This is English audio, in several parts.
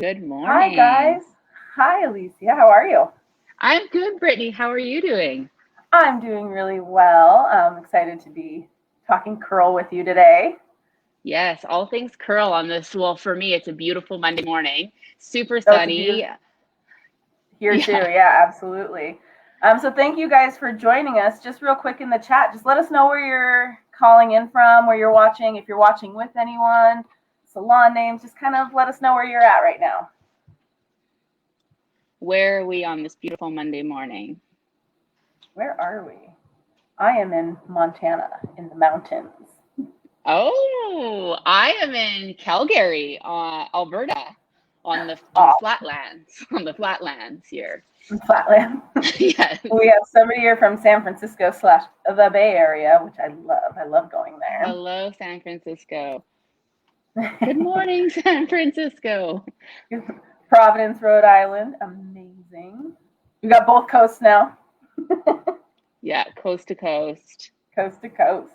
Good Hi, morning. guys. Hi, Alicia. How are you? I'm good, Brittany. How are you doing? I'm doing really well. I'm excited to be talking curl with you today. Yes, all things curl on this. Well, for me, it's a beautiful Monday morning. Super Oh, it's a beautiful sunny. here too. Yeah. Yeah, absolutely. So thank you guys for joining us. Just real quick in the chat, just let us know where you're calling in from, where you're watching, if you're watching with anyone, salon names. Just kind of let us know where you're at right now. Where are we on this beautiful Monday morning? Where are we? I am in Montana, in the mountains. Oh, I am in Calgary, Alberta, on the Off flatlands, on the flatlands here. in Flatland. Yes. We have somebody here from San Francisco slash the Bay Area, which I love. I love going Hello, San Francisco. Good morning, San Francisco. there. Providence, Rhode Island. Amazing. We got both coasts now, Yeah, coast to coast. coast to coast.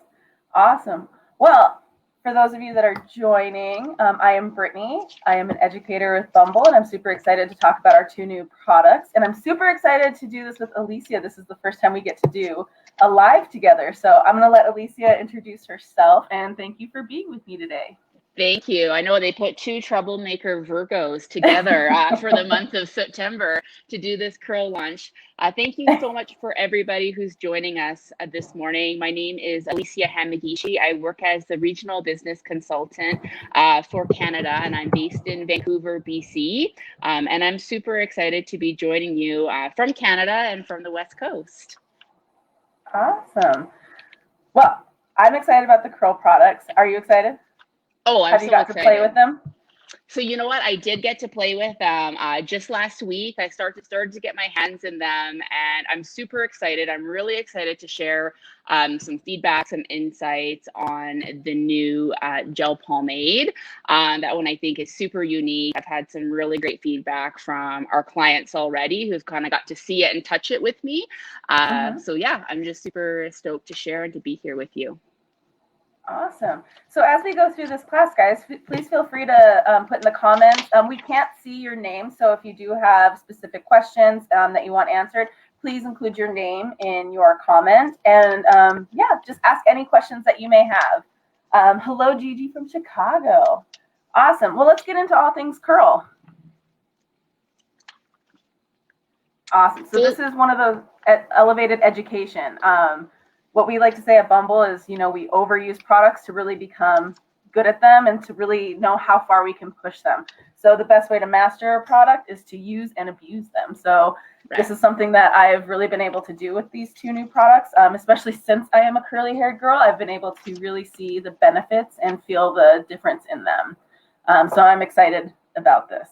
Awesome. Well, for those of you that are joining, I am Brittany. I am an educator with Bumble, and I'm super excited to talk about our two new products. And I'm super excited to do this with Alicia. This is the first time we get to do a live together. So I'm going to let Alicia introduce herself, and thank you for being with me today. Thank you. I know they put two troublemaker Virgos together for the month of September to do this curl launch. Thank you so much for everybody who's joining us this morning. My name is Alicia Hamagishi. I work as the regional business consultant for Canada, and I'm based in Vancouver, BC. And I'm super excited to be joining you from Canada and from the West Coast. Awesome. Well, I'm excited about the curl products. Are you excited? Oh, I'm Have you so got to play excited. with them? So you know what? I did get to play with them just last week. I started to get my hands in them, and I'm super excited. I'm really excited to share some feedback, some insights on the new gel pomade. That one I think is super unique. I've had some really great feedback from our clients already who've kind of got to see it and touch it with me. Mm-hmm. So yeah, I'm just super stoked to share and to be here with you. Awesome. So as we go through this class, guys, please feel free to put in the comments. We can't see your name, so if you do have specific questions that you want answered, please include your name in your comment. And yeah, just ask any questions that you may have. Hello, Gigi from Chicago. Awesome. Well, let's get into all things curl. Awesome. So this is one of those elevated education. What we like to say at Bumble is, we overuse products to really become good at them and to really know how far we can push them. So the best way to master a product is to use and abuse them. So this is something that I've really been able to do with these two new products, especially since I am a curly haired girl. I've been able to really see the benefits and feel the difference in them. So I'm excited about this.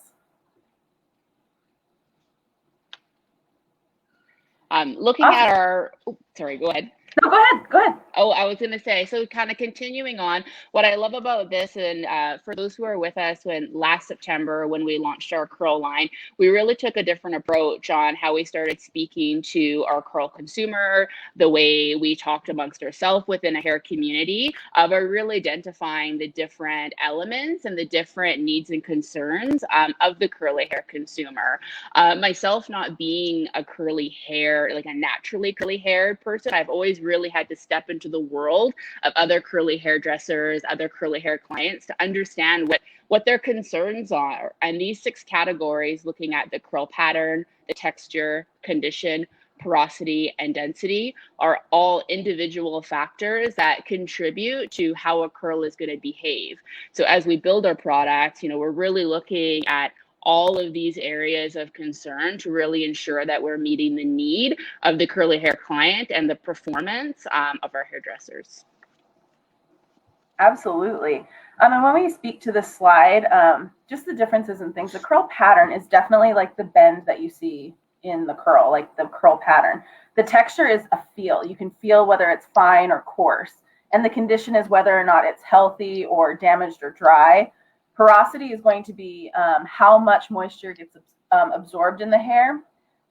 Looking Awesome. at our, sorry, go ahead. No, go ahead. Go ahead. Oh, I was going to say, so kind of continuing on, what I love about this, and for those who are with us when last September, when we launched our curl line, we really took a different approach on how we started speaking to our curl consumer, the way we talked amongst ourselves within a hair community, of really identifying the different elements and the different needs and concerns of the curly hair consumer. Myself not being a curly hair, like a naturally curly haired person, I've always really had to step into the world of other curly hairdressers, other curly hair clients to understand what their concerns are. And these 6 categories, looking at the curl pattern, the texture, condition, porosity, and density, are all individual factors that contribute to how a curl is going to behave. So as we build our products, we're really looking at all of these areas of concern to really ensure that we're meeting the need of the curly hair client and the performance of our hairdressers. Absolutely. And when we speak to this slide, just the differences and things, the curl pattern is definitely like the bend that you see in the curl, like the curl pattern. The texture is a feel. You can feel whether it's fine or coarse. And the condition is whether or not it's healthy or damaged or dry. Porosity is going to be how much moisture gets absorbed in the hair.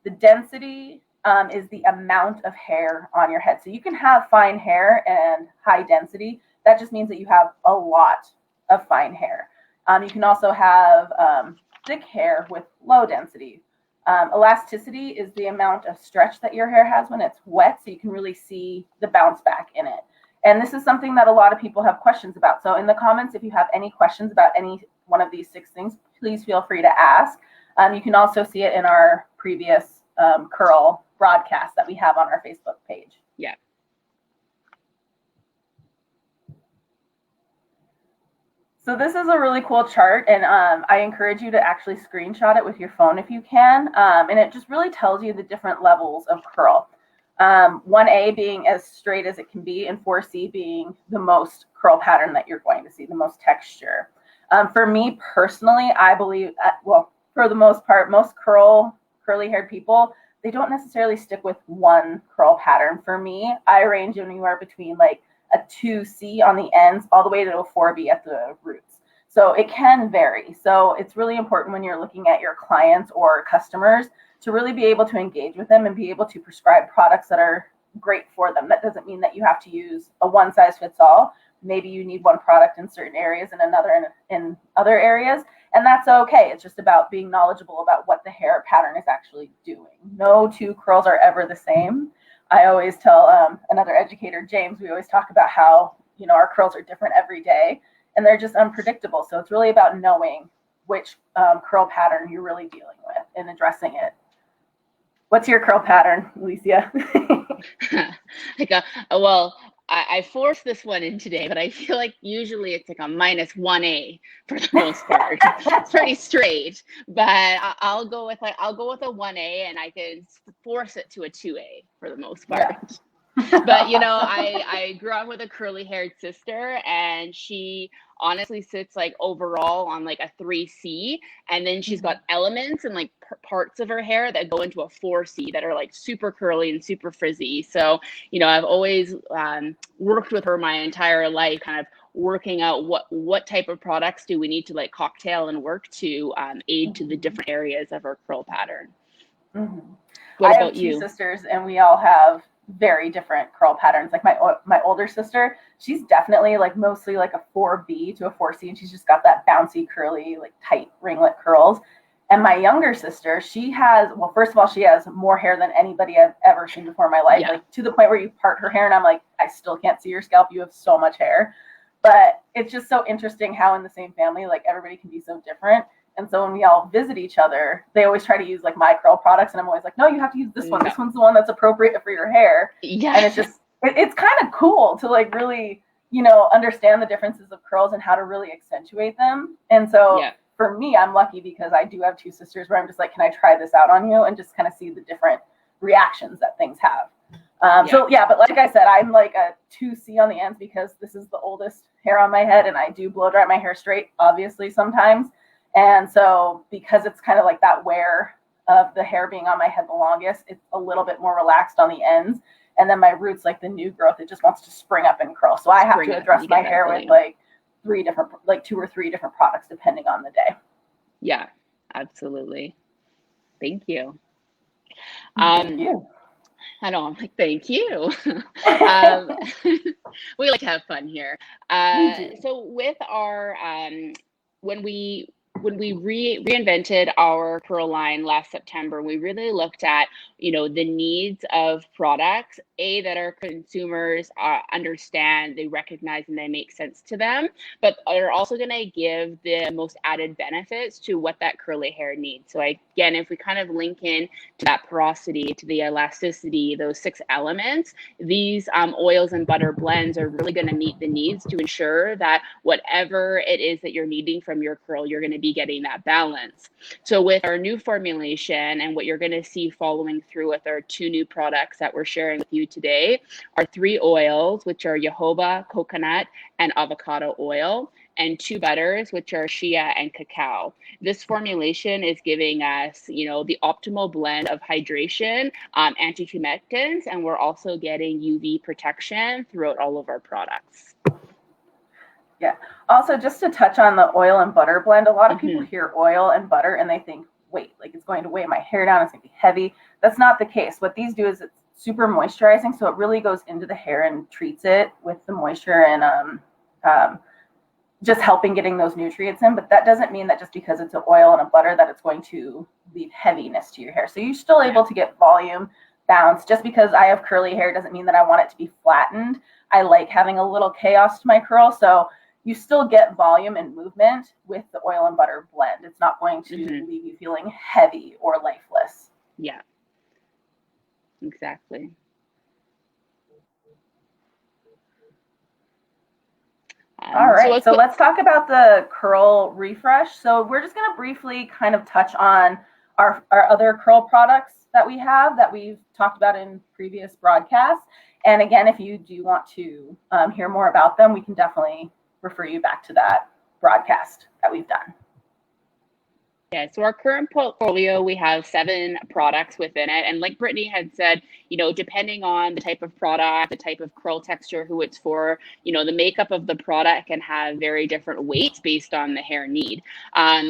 The density is the amount of hair on your head. So you can have fine hair and high density. That just means that you have a lot of fine hair. You can also have thick hair with low density. Elasticity is the amount of stretch that your hair has when it's wet, so you can really see the bounce back in it. And this is something that a lot of people have questions about. So in the comments, if you have any questions about any one of these 6 things, please feel free to ask. You can also see it in our previous curl broadcast that we have on our Facebook page. Yeah. So this is a really cool chart, and I encourage you to actually screenshot it with your phone if you can. And it just really tells you the different levels of curl. 1A being as straight as it can be, and 4C being the most curl pattern that you're going to see, the most texture. For me personally, I believe, well, for the most part, most curly haired people, they don't necessarily stick with one curl pattern. For me, I range anywhere between like a 2C on the ends all the way to a 4B at the roots. So it can vary. So it's really important when you're looking at your clients or customers to really be able to engage with them and be able to prescribe products that are great for them. That doesn't mean that you have to use a one size fits all. Maybe you need one product in certain areas and another in other areas, and that's okay. It's just about being knowledgeable about what the hair pattern is actually doing. No 2 curls are ever the same. I always tell another educator, James, we always talk about how, you know, our curls are different every day and they're just unpredictable. So it's really about knowing which curl pattern you're really dealing with and addressing it. What's your curl pattern, Alicia? Well, I forced this one in today, but I feel like usually it's like a -1A for the most part. It's pretty straight, but I'll go with a 1A, and I can force it to a 2A for the most part. Yeah. But you know, I grew up with a curly haired sister, and she honestly sits like overall on like a 3C, and then she's got elements and like parts of her hair that go into a 4C that are like super curly and super frizzy. So you know, I've always worked with her my entire life, kind of working out what type of products do we need to like cocktail and work to aid to the different areas of her curl pattern. What about you? I have 2 sisters, and we all have very different curl patterns. Like my older sister, she's definitely like mostly like a 4B to a 4C, and she's just got that bouncy, curly, like tight ringlet curls. And my younger sister, she has, well, first of all, she has more hair than anybody I've ever seen before in my life. Yeah. Like to the point where you part her hair and I'm like, I still can't see your scalp. You have so much hair. But it's just so interesting how in the same family, like everybody can be so different. And so when we all visit each other, they always try to use like my curl products. And I'm always like, no, you have to use this one. No. This one's the one that's appropriate for your hair. Yeah. And it's just, it's kind of cool to like really, you know, understand the differences of curls and how to really accentuate them. And so for me, I'm lucky because I do have 2 sisters where I'm just like, can I try this out on you? And just kind of see the different reactions that things have. So yeah, but like I said, I'm like a 2C on the ends because this is the oldest hair on my head, and I do blow dry my hair straight, obviously, sometimes. And so because it's kind of like that wear of the hair being on my head the longest, it's a little bit more relaxed on the ends. And then my roots, like the new growth, it just wants to spring up and curl. So I have to address my hair with like 2 or 3 different products depending on the day. Yeah, absolutely. Thank you. Thank you. I know, I'm like, thank you. We like to have fun here. So with our, when we reinvented our curl line last September, we really looked at, you know, the needs of products, that our consumers understand, they recognize, and they make sense to them, but are also going to give the most added benefits to what that curly hair needs. So again, if we kind of link in to that porosity, to the elasticity, those 6 elements, these oils and butter blends are really going to meet the needs to ensure that whatever it is that you're needing from your curl, you're going to be getting that balance. So with our new formulation, and what you're going to see following through with our 2 new products that we're sharing with you today, are 3 oils, which are jojoba, coconut, and avocado oil, and 2 butters, which are shea and cacao. This formulation is giving us, you know, the optimal blend of hydration, anti-humectants, and we're also getting UV protection throughout all of our products. Yeah. Also, just to touch on the oil and butter blend, a lot of people hear oil and butter and they think, wait, like it's going to weigh my hair down, it's going to be heavy. That's not the case. What these do is it's super moisturizing, so it really goes into the hair and treats it with the moisture and just helping getting those nutrients in. But that doesn't mean that just because it's an oil and a butter that it's going to leave heaviness to your hair. So you're still able to get volume, bounce. Just because I have curly hair doesn't mean that I want it to be flattened. I like having a little chaos to my curl. So you still get volume and movement with the oil and butter blend. It's not going to leave you feeling heavy or lifeless. Yeah, exactly. All right, so let's talk about the curl refresh. So we're just going to briefly kind of touch on our other curl products that we have that we've talked about in previous broadcasts. And again, if you do want to hear more about them, we can definitely refer you back to that broadcast that we've done. Yeah, so our current portfolio, we have 7 products within it. And like Brittany had said, you know, depending on the type of product, the type of curl texture, who it's for, you know, the makeup of the product can have very different weights based on the hair need.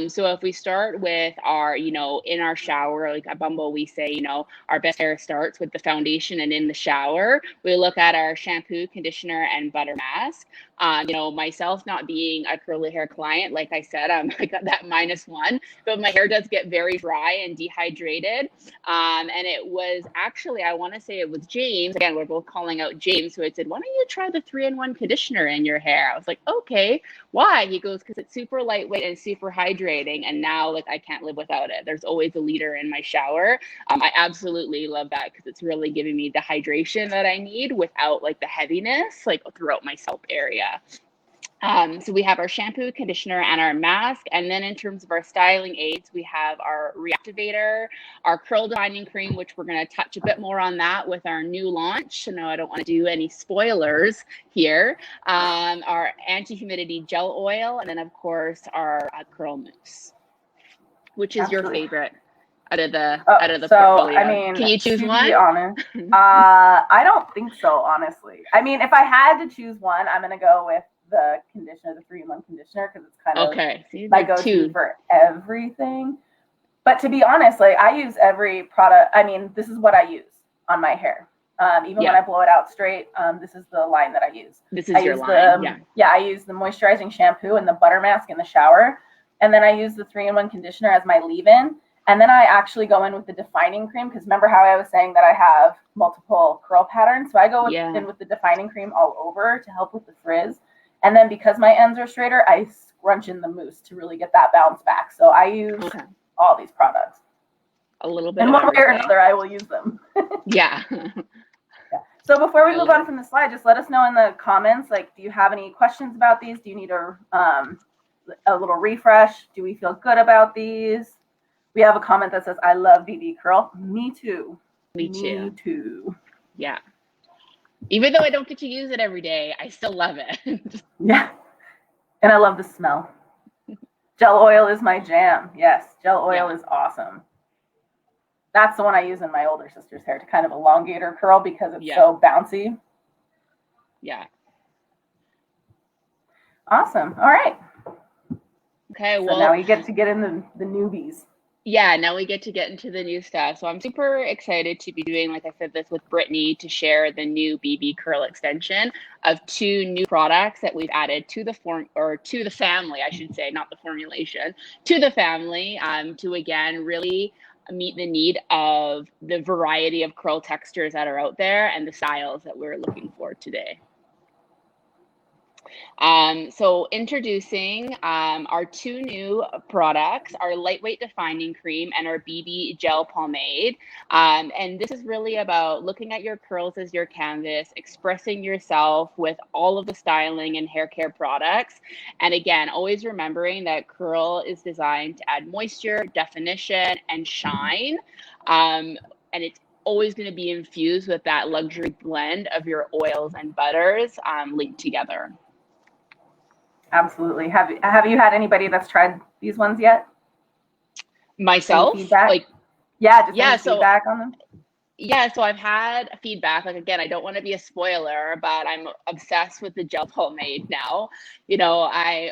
So if we start with our, you know, in our shower, like at Bumble, we say, you know, our best hair starts with the foundation and in the shower. We look at our shampoo, conditioner, and butter mask. You know, myself not being a curly hair client, like I said, I got that -1, but my hair does get very dry and dehydrated. And it was actually, I want to say it was James. Again, we're both calling out James. So I said, why don't you try the 3-in-1 conditioner in your hair? I was like, okay, why? He goes, because it's super lightweight and super hydrating. And now, like, I can't live without it. There's always a liter in my shower. I absolutely love that because it's really giving me the hydration that I need without like the heaviness, like throughout my scalp area. So we have our shampoo, conditioner, and our mask. And then in terms of our styling aids, we have our reactivator, our curl defining cream, which we're going to touch a bit more on that with our new launch. No, I don't want to do any spoilers here. Our anti-humidity gel oil, and then of course our curl mousse. Which is your favorite out of the portfolio? I mean, can you choose one? To be honest, I don't think so, honestly. I mean, if I had to choose one, I'm gonna go with the conditioner, the 3-in-1 conditioner, because it's kind of my go-to for everything. But to be honest, like I use every product. I mean, this is what I use on my hair. Even when I blow it out straight, this is the line that I use. This is your line. I use the moisturizing shampoo and the butter mask in the shower. And then I use the 3-in-1 conditioner as my leave-in. And then I actually go in with the defining cream, because remember how I was saying that I have multiple curl patterns? So I go in with the defining cream all over to help with the frizz. And then because my ends are straighter, I scrunch in the mousse to really get that bounce back. So I use all these products. A little bit. And one way or another, I will use them. Yeah. So before we move on from the slide, just let us know in the comments, like, do you have any questions about these? Do you need a little refresh? Do we feel good about these? We have a comment that says, I love BB curl. Me too. Me too. Yeah. Even though I don't get to use it every day, I still love it. Yeah. And I love the smell. Gel oil is my jam. Yes, gel oil is awesome. That's the one I use in my older sister's hair to kind of elongate her curl because it's so bouncy. Yeah. Awesome. All right. Okay, so now we get to get in the newbies. Yeah, now we get to get into the new stuff. So I'm super excited to be doing, like I said, this with Brittany to share the new BB curl extension of 2 new products that we've added to the to the family, I should say, not the formulation, to the family, to again really meet the need of the variety of curl textures that are out there and the styles that we're looking for today. So introducing our 2 new products, our lightweight defining cream and our BB gel pomade. And this is really about looking at your curls as your canvas, expressing yourself with all of the styling and hair care products. And again, always remembering that curl is designed to add moisture, definition, and shine. And it's always going to be infused with that luxury blend of your oils and butters linked together. Absolutely. Have you had anybody that's tried these ones yet? Myself? Like, just feedback on them? Yeah, so I've had feedback. Like, again, I don't want to be a spoiler, but I'm obsessed with the gel pomade now. I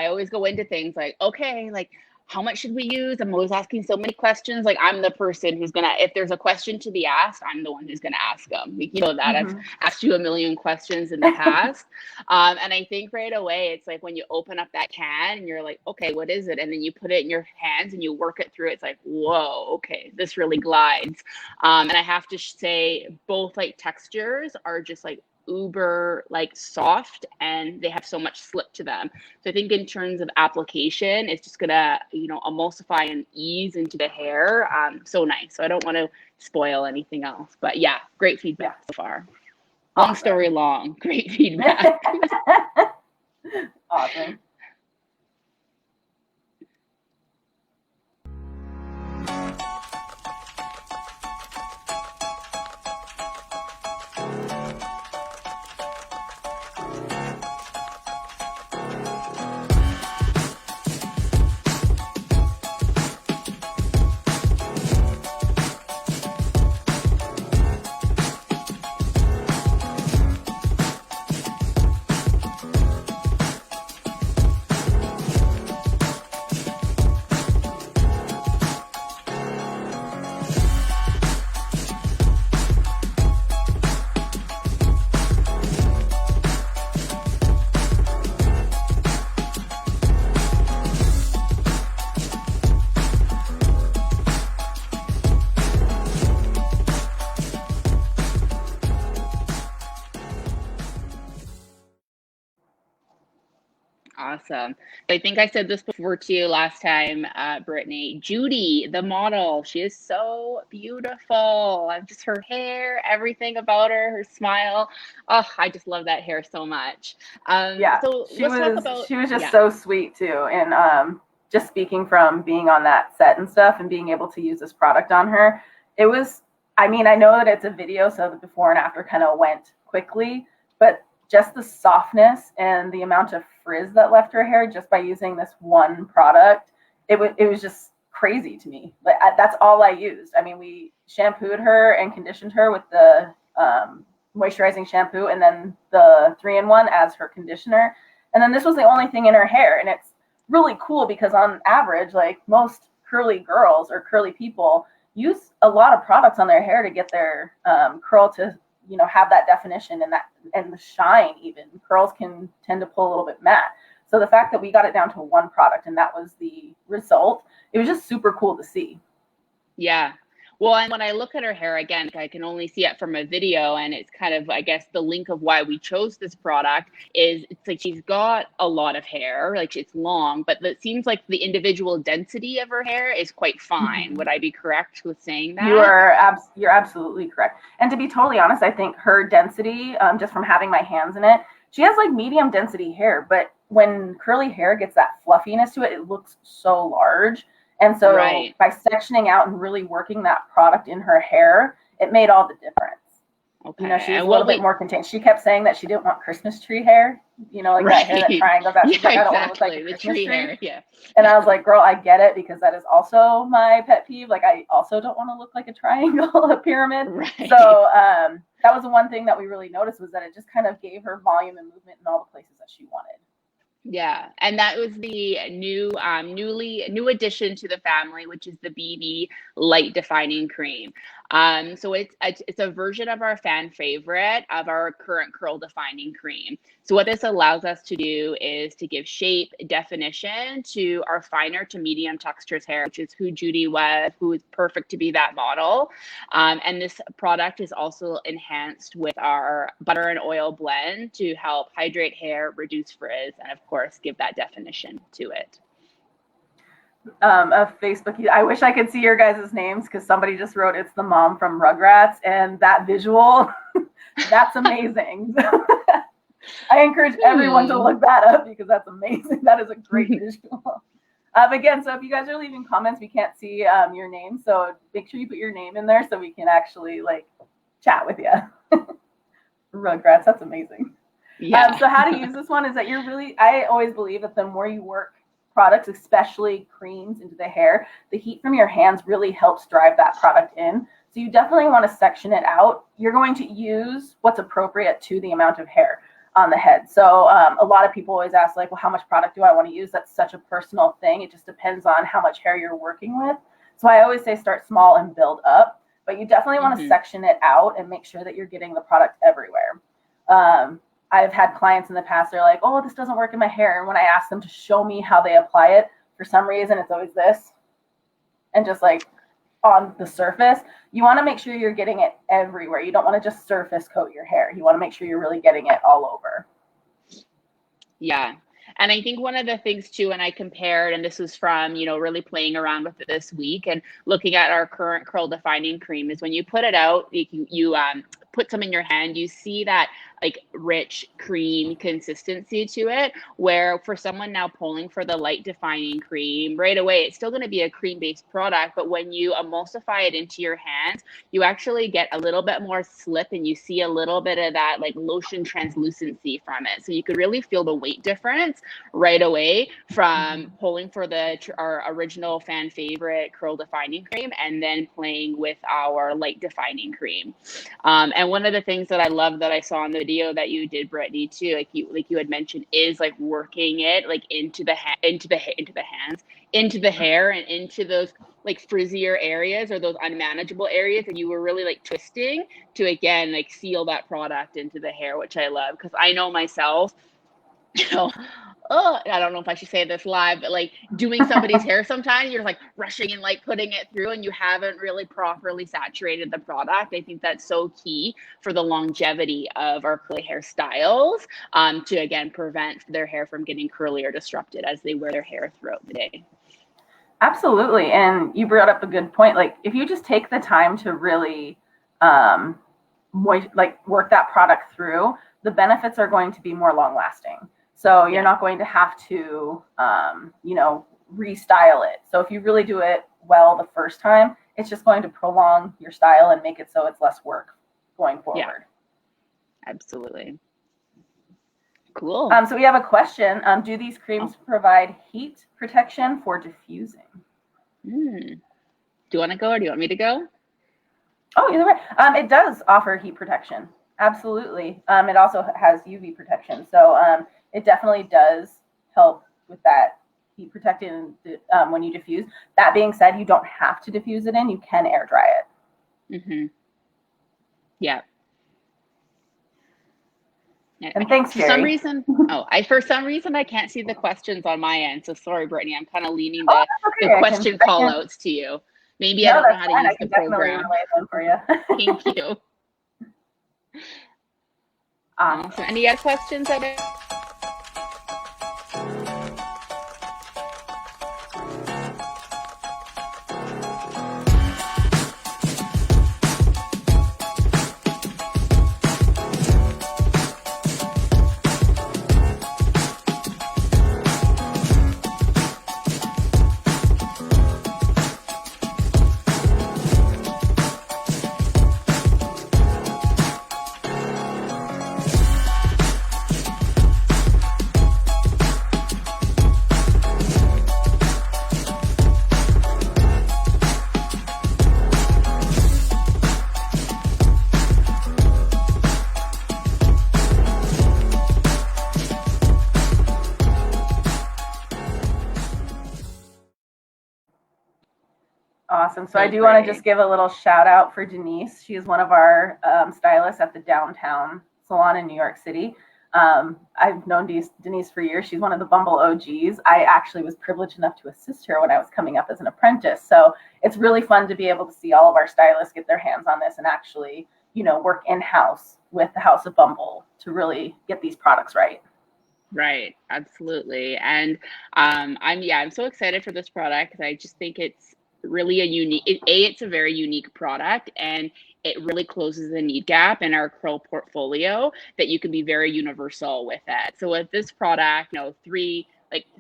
always go into things like, okay, like, how much should we use? I'm always asking so many questions. Like, I'm the person who's gonna, if there's a question to be asked, I'm the one who's gonna ask them. You know that. I've asked you a million questions in the past. And I think right away, it's like when you open up that can and you're like, okay, what is it? And then you put it in your hands and you work it through. It's like, whoa, okay, this really glides. And I have to say, both like textures are just like uber like soft, and they have so much slip to them. So I think in terms of application, it's just gonna, you know, emulsify and ease into the hair. So nice. So I don't want to spoil anything else, but yeah, great feedback so far. Long story long, great feedback. Awesome. Awesome. I think I said this before to you last time, Brittany. Judy, the model, she is so beautiful. I'm just her hair, everything about her, her smile. Oh, I just love that hair so much. Yeah, so she let's talk was about, she was just yeah. so sweet too, and just speaking from being on that set and stuff and being able to use this product on her, it was, I mean, I know that it's a video, so the before and after kind of went quickly, but just the softness and the amount of frizz that left her hair just by using this one product, it was just crazy to me. But that's all I used. I mean, we shampooed her and conditioned her with the moisturizing shampoo and then the 3-in-1 as her conditioner. And then this was the only thing in her hair. And it's really cool because on average, like most curly girls or curly people use a lot of products on their hair to get their curl to, you know, have that definition and that and the shine. Even curls can tend to pull a little bit matte. So the fact that we got it down to one product and that was the result, it was just super cool to see. Yeah. Well, and when I look at her hair again, I can only see it from a video, and it's kind of, I guess, the link of why we chose this product is it's like she's got a lot of hair, like it's long, but it seems like the individual density of her hair is quite fine. Mm-hmm. Would I be correct with saying that? You're absolutely correct. And to be totally honest, I think her density, just from having my hands in it, she has like medium density hair, but when curly hair gets that fluffiness to it, it looks so large. And so by sectioning out and really working that product in her hair, it made all the difference. Okay. You know, she was a little bit more contained. She kept saying that she didn't want Christmas tree hair, you know, like that hair that triangles out. She's like, I don't want to look like a Christmas tree. Hair. Yeah. And I was like, girl, I get it, because that is also my pet peeve. Like, I also don't want to look like a triangle, a pyramid. Right. So that was the one thing that we really noticed, was that it just kind of gave her volume and movement in all the places that she wanted. Yeah, and that was the new addition to the family, which is the BB Light Defining Cream. So it's a version of our fan favorite of our current curl defining cream. So what this allows us to do is to give shape, definition to our finer to medium textures hair, which is who Judy was, who is perfect to be that model. And this product is also enhanced with our butter and oil blend to help hydrate hair, reduce frizz, and of course, give that definition to it. Of Facebook, I wish I could see your guys' names, because somebody just wrote it's the mom from Rugrats, and that visual, that's amazing. I encourage everyone to look that up, because that's amazing. That is a great visual. Again, so if you guys are leaving comments, we can't see your name, so make sure you put your name in there so we can actually like chat with you. Rugrats, that's amazing. Yeah. So how to use this one is that I always believe that the more you work products, especially creams, into the hair, the heat from your hands really helps drive that product in. So you definitely want to section it out. You're going to use what's appropriate to the amount of hair. on the head. So a lot of people always ask, like, well, how much product do I want to use? That's such a personal thing. It just depends on how much hair you're working with. So I always say start small and build up, but you definitely want to section it out and make sure that you're getting the product everywhere. I've had clients in the past, they're like, oh, this doesn't work in my hair. And when I ask them to show me how they apply it, for some reason, it's always this. And just like on the surface, you want to make sure you're getting it everywhere. You don't want to just surface coat your hair. You want to make sure you're really getting it all over. Yeah. And I think one of the things too, and I compared, and this was from, really playing around with it this week and looking at our current curl defining cream, is when you put it out, you put some in your hand, you see that like rich cream consistency to it, where for someone now pulling for the light defining cream right away, it's still going to be a cream based product, but when you emulsify it into your hands, you actually get a little bit more slip and you see a little bit of that like lotion translucency from it. So you could really feel the weight difference right away from pulling for our original fan favorite curl defining cream and then playing with our light defining cream. And one of the things that I love that I saw in the video that you did, Brittany, too, like you had mentioned, is like working it like into the hands, into the hair, and into those like frizzier areas or those unmanageable areas, and you were really like twisting to again like seal that product into the hair, which I love, because I know myself, I don't know if I should say this live, but like doing somebody's hair sometimes, you're like rushing and like putting it through and you haven't really properly saturated the product. I think that's so key for the longevity of our curly hair styles, to again prevent their hair from getting curly or disrupted as they wear their hair throughout the day. Absolutely. And you brought up a good point. Like if you just take the time to really work that product through, the benefits are going to be more long lasting. So you're not going to have to, restyle it. So if you really do it well the first time, it's just going to prolong your style and make it so it's less work going forward. Yeah, absolutely. Cool. So we have a question. Do these creams provide heat protection for diffusing? Do you want to go or do you want me to go? Oh, either way. It does offer heat protection. Absolutely. It also has UV protection. So it definitely does help with that heat protecting when you diffuse. That being said, you don't have to diffuse it in. You can air dry it. Yeah. And thanks, Jerry. For some reason, I can't see the questions on my end. So sorry, Brittany. I'm kind of leaning the question call outs to you. Maybe I don't know how to use the program. Relay them for you. Thank you. So any other questions? Awesome. So I do want to just give a little shout out for Denise. She is one of our stylists at the downtown salon in New York City. I've known Denise for years. She's one of the Bumble OGs. I actually was privileged enough to assist her when I was coming up as an apprentice. So it's really fun to be able to see all of our stylists get their hands on this and actually, work in-house with the House of Bumble to really get these products right. Right. Absolutely. And I'm so excited for this product because I just think it's really it's a very unique product, and it really closes the need gap in our curl portfolio that you can be very universal with it. So with this product, three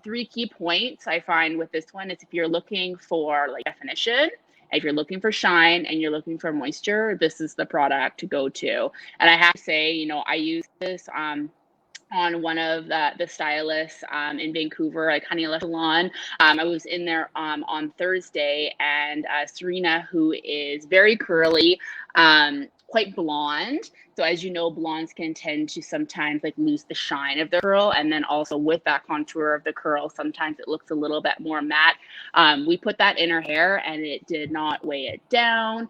key points I find with this one is if you're looking for like definition, if you're looking for shine, and you're looking for moisture, this is the product to go to. And I have to say, I use this on one of the stylists in Vancouver, like Honey Salon. I was in there on Thursday, and Serena, who is very curly, quite blonde. So as you know, blondes can tend to sometimes like lose the shine of the curl. And then also with that contour of the curl, sometimes it looks a little bit more matte. We put that in her hair and it did not weigh it down.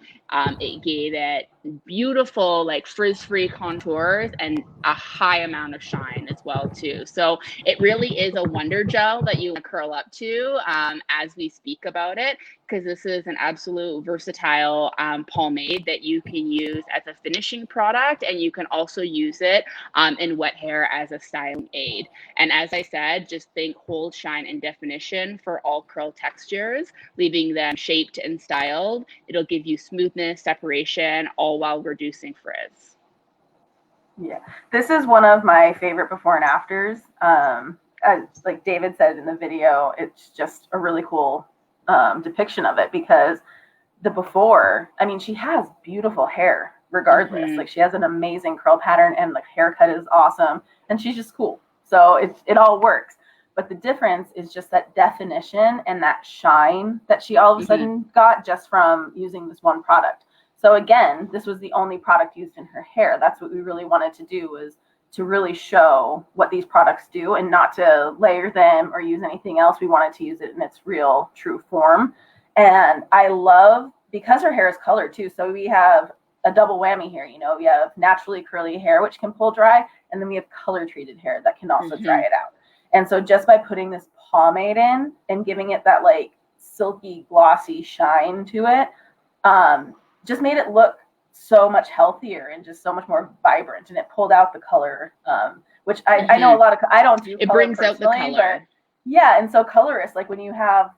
It gave it beautiful like frizz-free contours and a high amount of shine as well too. So it really is a wonder gel that you want to curl up to as we speak about it, because this is an absolute versatile pomade that you can use as a finishing product, and you can also use it in wet hair as a styling aid. And as I said, just think hold, shine, and definition for all curl textures, leaving them shaped and styled. It'll give you smoothness, separation, all while reducing frizz. Yeah, this is one of my favorite before and afters. Like David said in the video, it's just a really cool depiction of it, because the before, I mean, she has beautiful hair regardless. Like she has an amazing curl pattern and the haircut is awesome and she's just cool. So it all works. But the difference is just that definition and that shine that she all of a sudden got just from using this one product. So again, this was the only product used in her hair. That's what we really wanted to do, was to really show what these products do and not to layer them or use anything else. We wanted to use it in its real, true form. And I love, because her hair is colored too, so we have a double whammy here. You know, we have naturally curly hair, which can pull dry, and then we have color treated hair that can also dry it out. And so just by putting this pomade in and giving it that like silky, glossy shine to it, just made it look so much healthier and just so much more vibrant, and it pulled out the color, which I know a lot of, I don't do color, it brings out the color, but yeah. And so colorists, like when you have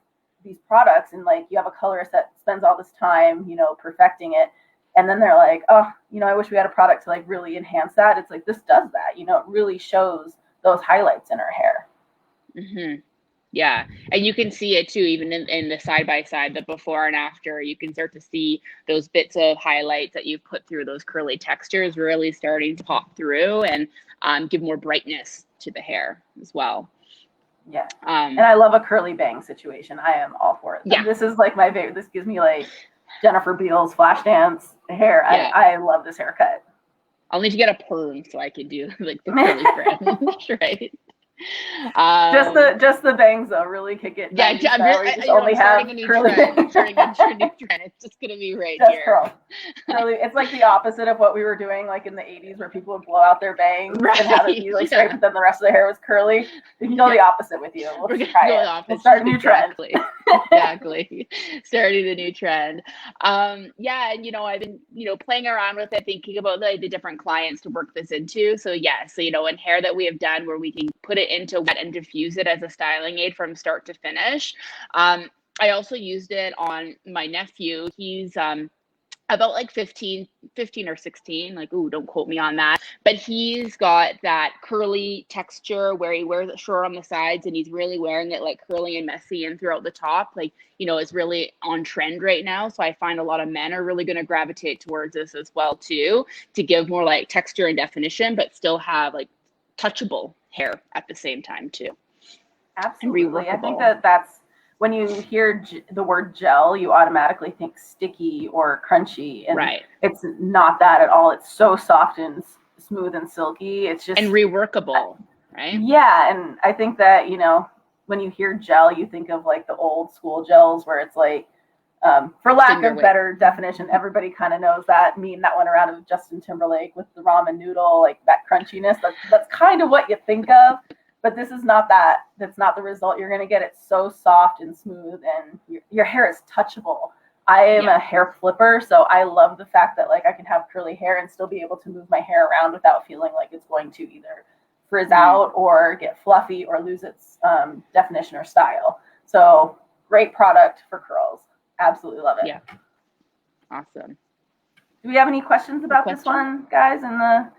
these products and like you have a colorist that spends all this time, you know, perfecting it, and then they're like, oh, you know, I wish we had a product to like really enhance that. It's like, this does that, you know, it really shows those highlights in her hair. Yeah, and you can see it too, even in the side-by-side, the before and after. You can start to see those bits of highlights that you've put through those curly textures really starting to pop through and give more brightness to the hair as well. Yeah, and I love a curly bang situation. I am all for it. Yeah, this is like my favorite. This gives me like Jennifer Beals Flashdance hair. Yeah. I love this haircut. I'll need to get a perm so I can do like the curly fringe, right? Just the bangs though really kick it. Yeah, I'm starting a new trend. It's just gonna be right just here. Curl. Curly. It's like the opposite of what we were doing like in the 80s, where people would blow out their bangs and have it be like straight, but then the rest of the hair was curly. We can go the opposite with you. We're gonna try it. We'll start a new trend. Exactly. Starting the new trend. Yeah, and you know, I've been, you know, playing around with it, thinking about the different clients to work this into. So yeah, so you know, in hair that we have done where we can put it into wet and diffuse it as a styling aid from start to finish. I also used it on my nephew. He's about like 15 or 16, like, ooh, don't quote me on that. But he's got that curly texture where he wears it short on the sides and he's really wearing it like curly and messy and throughout the top. Like, you know, it's really on trend right now. So I find a lot of men are really going to gravitate towards this as well too, to give more like texture and definition, but still have like touchable hair at the same time too. Absolutely. I think that's when you hear the word gel, you automatically think sticky or crunchy, and it's not that at all. It's so soft and smooth and silky. It's just, and reworkable, right? Yeah. And I think that, you know, when you hear gel, you think of like the old school gels where it's like, for lack of better definition, everybody kind of knows that meme that went around of Justin Timberlake with the ramen noodle, like that crunchiness. That's kind of what you think of, but this is not that. That's not the result you're going to get. It's so soft and smooth, and your hair is touchable. I am a hair flipper, so I love the fact that like I can have curly hair and still be able to move my hair around without feeling like it's going to either frizz out or get fluffy or lose its definition or style. So great product for curls. Absolutely love it. Yeah. Awesome. Do we have any questions about this one, guys, in the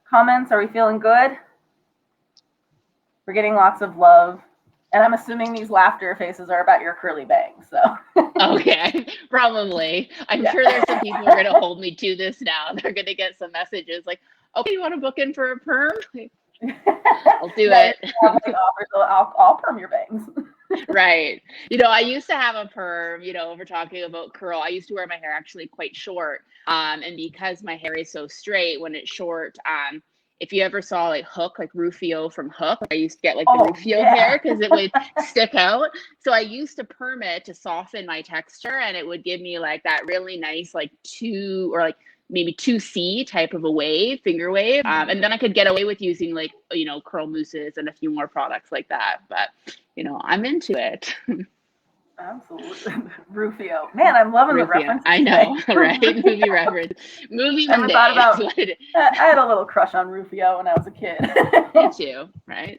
comments? Are we feeling good? We're getting lots of love. And I'm assuming these laughter faces are about your curly bangs. So okay, probably. I'm sure there's some people who are going to hold me to this now. They're going to get some messages like, okay, you want to book in for a perm? I'll do it. I'll perm your bangs. Right. You know, I used to have a perm, you know, we're talking about curl. I used to wear my hair actually quite short. And because my hair is so straight when it's short, if you ever saw like Hook, like Rufio from Hook, I used to get like the Oh, Rufio yeah. hair because it would stick out. So I used to perm it to soften my texture, and it would give me like that really nice, like two or like maybe 2C type of a wave, finger wave. And then I could get away with using like, you know, curl mousses and a few more products like that. But, you know, I'm into it. Absolutely. Rufio. Man, I'm loving the Rufio. references I know, today. right? Movie reference. Movie Never Monday. thought about is what it is. I had a little crush on Rufio when I was a kid. Me too, right?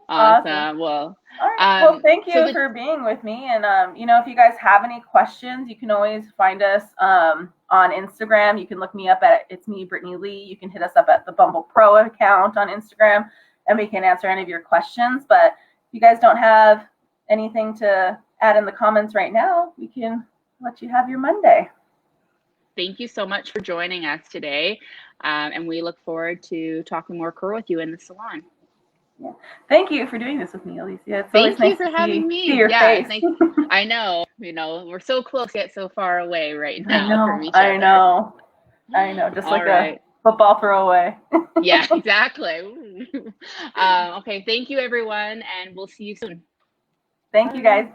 Awesome. Awesome. Well, All right. Well, thank you so for being with me. And, you know, if you guys have any questions, you can always find us on Instagram. You can look me up at It's Me, Brittany Lee. You can hit us up at the Bumble Pro account on Instagram, and we can answer any of your questions. But if you guys don't have anything to add in the comments right now, we can let you have your Monday. thank you so much for joining us today. And we look forward to talking more curl with you in the salon. Yeah. Thank you for doing this with me, Alicia. It's Thank always nice you for to having me. see your face. I know, you know, we're so close yet so far away right now from each other. I know. Just All like right. a football throwaway. Yeah, exactly. Okay, thank you everyone, and we'll see you soon. Thank you guys.